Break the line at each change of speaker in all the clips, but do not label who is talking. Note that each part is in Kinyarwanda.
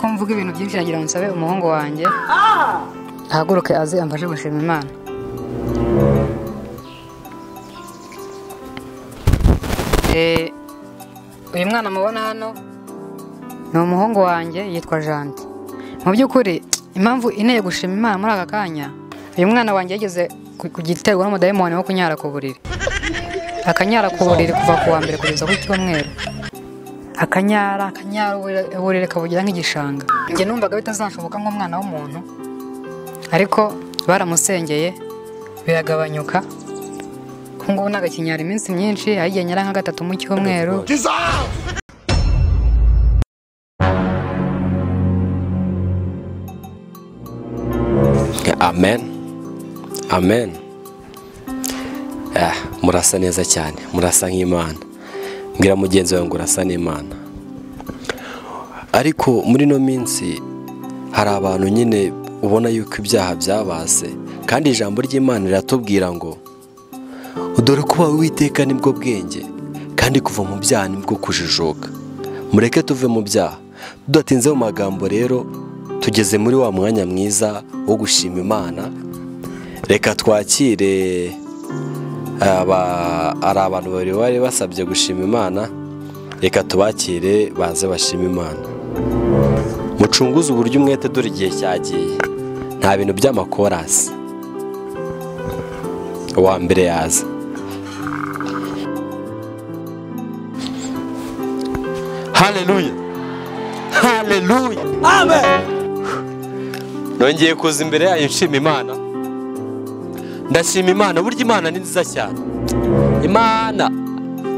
yuko mvuga ibintu byinshi nagira ngo nsabe umuhungu wanjye ahaguruke aze amfashe gushima Imana. Uyu mwana mubona hano ni umuhungu wanjye yitwa Janti. Mu by'ukuri impamvu inteye gushima Imana muri aka kanya, uyu mwana wanjye yageze ku giterwa n'umudayimoni wo kunyara ku buriri. Akanyara ku buriri kuva ku wa mbere kugeza ku cyumweru. Akanyara uburiri kabugira nk'igishanga. Njye numvaga bitazanshoboka nk'umwana w'umuntu, ariko baramusengeye biragabanyuka. Kungu nagakinyara iminsi myinshi, ayigiye nyara nka 3 mu cyumweru.
Amen. Amen. Murasa neza cyane, murasa nk'Imana. Mbwira mugenzi wawe ngo urasa n'Imana. Ariko muri no minsi hari abantu nyine ubona yuko ibyaha byabase, kandi ijambo ry'Imana riratubwira ngo dore kuba Uwiteka nibwo bwenge, kandi kuva mu byaha nibwo kujijuka. Mureke tuve mu byaha. Tudatinze mu magambo rero, tugeze muri wa mwanya mwiza wo gushima Imana. Reka twakire ari abantu bari basabye gushima Imana. Reka tubakire baze bashima Imana. Mucunguze uburyo umwete, dore igihe cyagiye. Nta bintu by'amakorasi. Uwa mbere yaza. Hallelujah. Hallelujah. Amen. Nongeye kuza imbere yayo nshima Imana. Ndashima Imana, burya Imana ni nziza cyane. Imana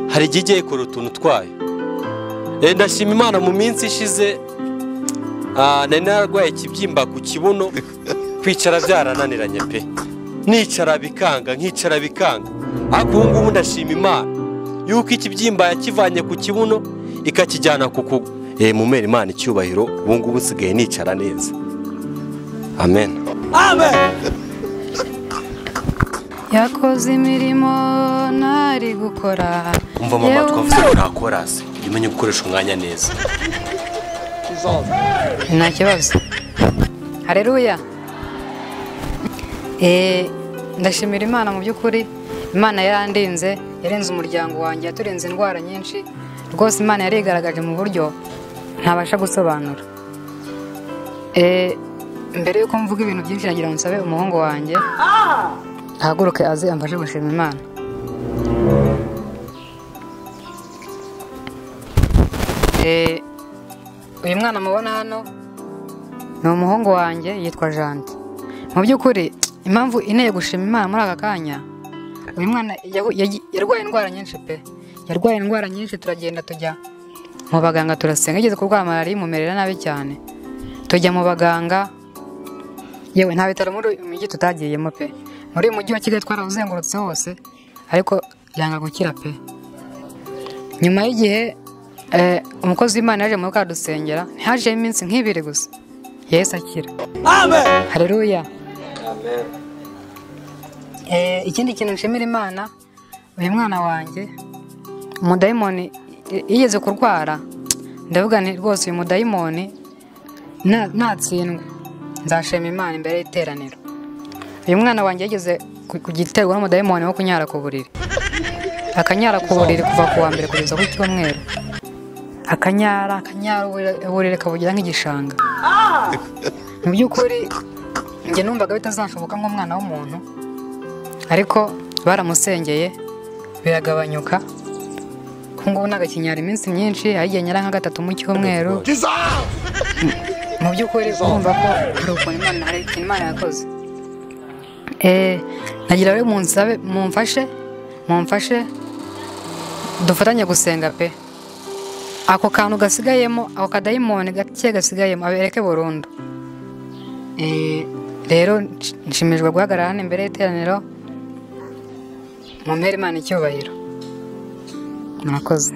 hari igihe igiye kora utuntu twayo. Ndashima Imana mu minsi ishize nari narwaye ikibyimba ku kibuno, kwicara byarananiranye pe. Nicara bikanga, nkicara bikanga. Ariko ubu ngubu ndashima Imana yuko ikibyimba yakivanye ku kibuno ikakijyana ku kuguru. Mumere Imana icyubahiro, ubu ngubu nsigaye nicara neza. Amen. Amen.
Yakoze imirimo ntari gukora.
Umva mama, twavuze ko nta korasi, umenye gukoresha umwanya neza.
Nta kibazo. Haleluya. Ndashimira Imana mu by'ukuri. Imana yarandinze, yarenze umuryango wanjye, yaturenze indwara nyinshi. Rwose Imana yarigaragaje mu buryo ntabasha gusobanura. Mbere yuko mvuga ibintu byinshi nagira ngo nsabe umuhungu wanjye ahaguruke aze amfashe gushima Imana. Uyu mwana mubona hano ni umuhungu wanjye yitwa Janti. Mu by'ukuri impamvu inteye gushima Imana muri aka kanya, uyu mwana yarwaye indwara nyinshi pe. Yarwaye indwara nyinshi, turagenda tujya mu baganga turasenga. Yigeze kurwara malariya imumerera nabi cyane, tujya mu baganga. Yewe nta bitaro muri uyu mujyi tutagiyemo pe. Muri uyu mujyi wa Kigali twarawuzengurutse hose, ariko yanga gukira pe. Nyuma y'igihe umukozi w'Imana yaje mu kadusengera, ntihaje iminsi nk'ibiri gusa Yesu akira. Amen. Haleluya. Amen. Ikindi kintu nshimira Imana, uyu mwana wanjye umudayimoni yigeze kurwara. Ndavuga nti rwose uyu mudayimoni natsindwa nzashima Imana imbere y'iteraniro. Uyu mwana wanjye yageze ku giterwa n'umudayimoni wo kunyara ku buriri. Akanyara ku buriri kuva ku wa mbere kugeza ku cyumweru. Akanyara uburiri kabugira nk'igishanga. Mu by'ukuri njye numvaga bitazanshoboka nk'umwana w'umuntu, ariko baramusengeye biragabanyuka. Kungu nagakinyara iminsi myinshi, ayigiye nyara nka 3 mu cyumweru. Mu by'ukuri urumva ko hari ukuntu Imana, hari ikintu Imana yakoze. Nagira rero munsabe mumfashe dufatanye gusenga pe. Ako kantu gasigayemo, ako kadayimoni gake gasigayemo abereke burundu. Rero nshimijwe guhagarara hano imbere y'iteraniro. Mumere Imana icyubahiro. Murakoze.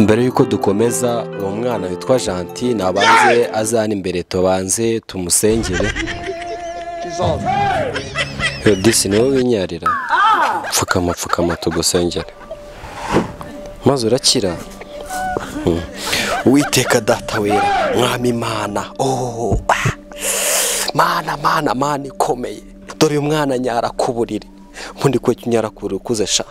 mbere yuko dukomeza uwo mwana witwa Gentil nabanze azana imbere tubanze tumusengere. Disi niwe winyarira. Pfukama tugusengere maze urakira. Uwiteka data wera mwami Imana, mana ikomeye, dore uyu mwana nyara ku buriri. Ubundi ko nyara ku buriri ukuze sha,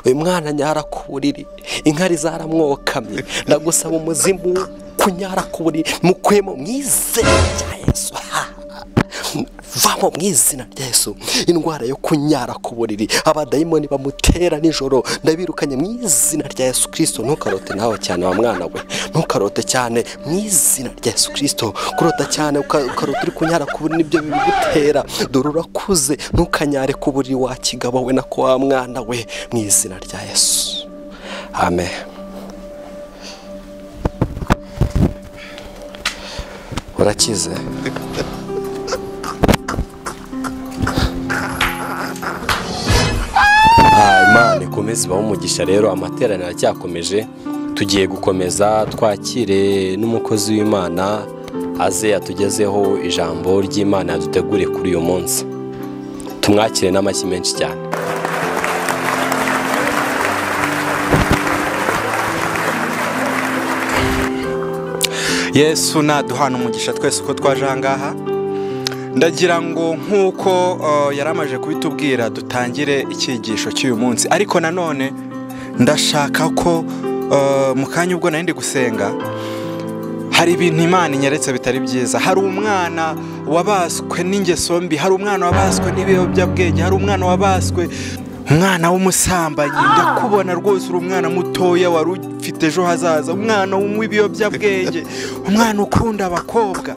uyu mwana nyara ku buriri, inkari zaramwokamye, ndagusaba umuzimu kunyara ku buriri mukwemo mwizina rya Yesu. Vamo mwizina rya Yesu indwara yo kunyara ku buriri, abadayimoni bamutera nijoro ndabirukanye mwizina rya Yesu Kristo. Ntukarote nawe cyane wa mwana we, ntukarote cyane mwizina rya Yesu Kristo. Kurota cyane ukarota uri kunyara ku buriri nibyo bigutera. Dore urakuze, ntukanyare ku buriri wa kigabo we nako wa mwana we, mwizina rya Yesu. Amen. Urakize. Imana ikomeze ibahe umugisha. Rero amateraniro aracyakomeje, tugiye gukomeza twakire n'umukozi w'Imana aze atugezeho ijambo ry'Imana yaduteguriye kuri uyu munsi. Tumwakire n'amashyi menshi cyane.
Yesu naduhana umugisha twese uko twaje ahangaha. Ndagira ngo nk'uko yaramaje kubitubwira dutangire icyigisho cy'uyu munsi, ariko nanone ndashaka ko mu kanya ubwo nari ndi gusenga hari ibintu Imana inyeretse bitari byiza. Hari umwana wabaswe n'ingeso mbi, hari umwana wabaswe n'ibiyobyabwenge, hari umwana wabaswe umwana w'umusambanyi. Ndakubona rwose uri umwana mutoya wari ufite ejo hazaza, umwana w'ibiyobyabwenge, umwana ukunda abakobwa.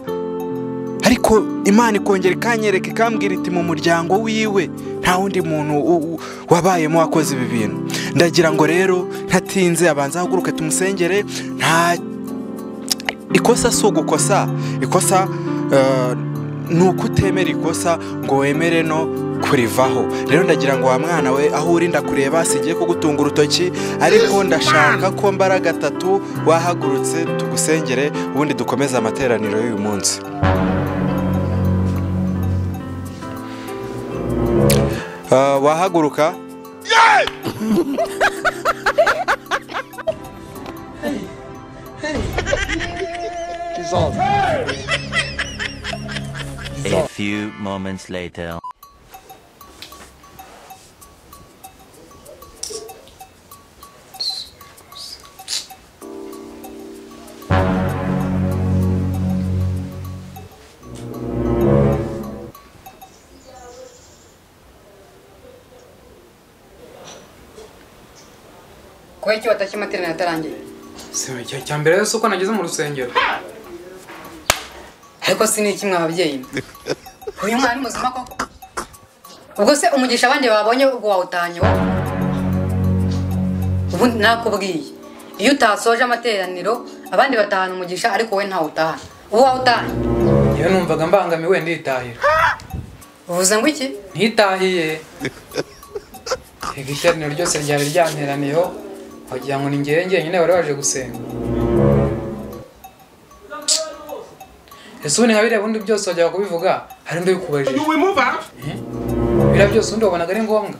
Ariko Imana ikongera ikanyereka ikambwira iti mu muryango wiwe nta wundi muntu wabayemo wakoze ibi bintu. Ndagira ngo rero ntatinze abanza haguruke tumusengere. Nta ikosa si ugukosa, ikosa ni ukutemera ikosa ngo wemere no kurivaho. Rero ndagira ngo wa mwana we aho urinda kureba sigiye kugutunga urutoki, ariko ndashaka ko mbaraga gatatu wahagurutse tugusengere ubundi dukomeze amateraniro y'uyu munsi. Wahaguruka.
A few moments later.
Kwa iki watashye amateraniro atarangiye?
Cya mbere yose uko nageze mu rusengero.
Ariko si n'iki mwa ababyeyi. Uyu mwana ni muzima koko. Ubwo se umugisha abandi babonye ubwo wawutanye wowe. Ubu nakubwiye. Iyo utasoje amateraniro abandi batahana umugisha ariko we ntawutahana. Ubu wawutanye.
Iyo numvaga mbangamiwe nditahira.
Uvuze ngo iki?
Ntitahiye. Igishyaniro ryose ryari ryanteraniyeho wagira ngo ni njye nyine wari waje gusenga. Ese ubu ntihabire ubundi byose wajya kubivuga hari ndo bikubajije. Bira byose undi wabonaga ari ngombwa.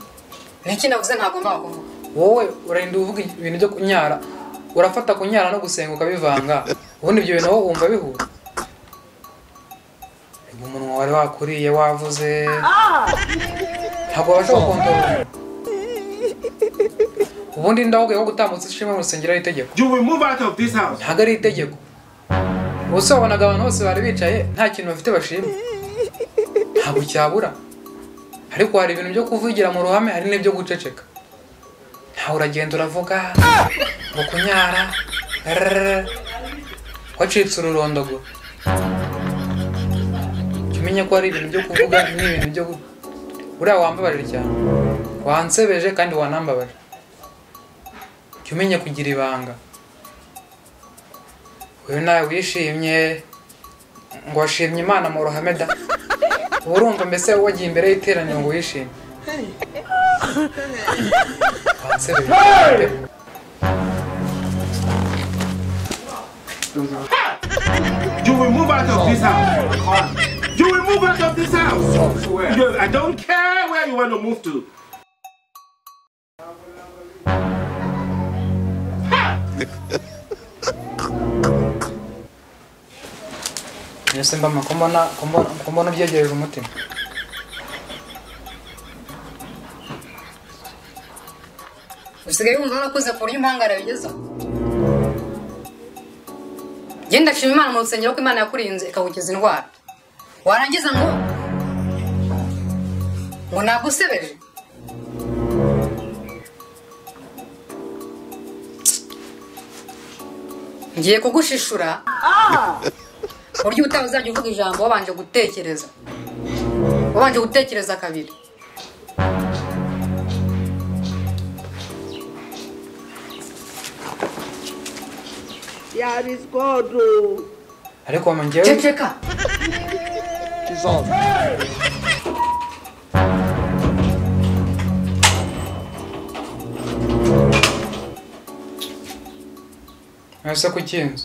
Niki navuze ntabwo mbakuvuga.
Wowe urarinda uvuga ibintu byo kunyara, urafata kunyara no gusenga ukabivanga. Ubundi ibyo bintu wowe wumva bihura. Umuntu wari wakuriye wavuze ntabwo wabasha gukontorora. Ubundi ndahubwiye ko gutambutsa ishimwe mu rusengero ari itegeko.
You will move out of this house.
Ntabwo ari itegeko. Bose wabonaga abantu bose bari bicaye nta kintu bafite bashima. Ntabwo cyabura. Ariko hari ibintu byo kuvugira mu ruhame, hari n'ibyo guceceka. Ntawe uragenda uravuga ngo kunyara wacitse ururondogo. Kimenya ko hari ibintu byo kuvuga n'ibintu byo uriya wambabaje cyane. Wansebeje kandi wanambabaje. Kimenya kugira ibanga. Wewe nawe wishimye ngo washimye Imana mu ruhame da. Urumva mbese wagiye imbere y'iteraniro ngo wishimye.
You will move out of this house. You will move out of this house. Where? I don't care where you want to move to.
Ese mba kumbona byegereje umutima.
usigaye wumva warakuze ku buryo impangara bigeza genda shima Imana mu rusengero ko Imana yakurinze ikagukiza indwara warangiza ngo nagusebeje ngiye kugushishura buryo utazajya uvuga ijambo wabanje gutekereza kabiri
Ariko mangewe
ceceka
ese kukinze